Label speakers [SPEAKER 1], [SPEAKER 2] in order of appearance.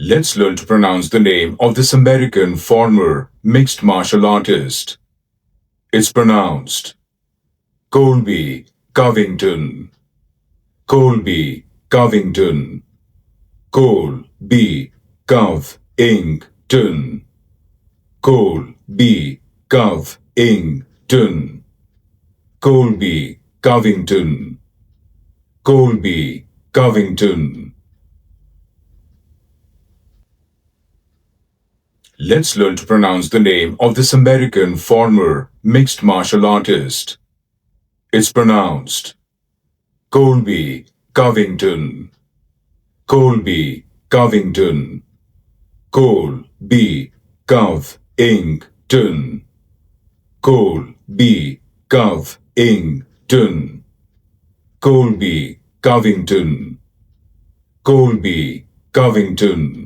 [SPEAKER 1] Let's learn to pronounce the name of this American former mixed martial artist. It's pronounced Colby Covington. Colby Covington. Colby Covington. Colby Covington. Colby Covington. Colby Covington. Let's learn to pronounce the name of this American former mixed martial artist. It's pronounced Colby Covington. Colby Covington. Colby Covington. Colby Covington. Colby Covington. Colby Covington.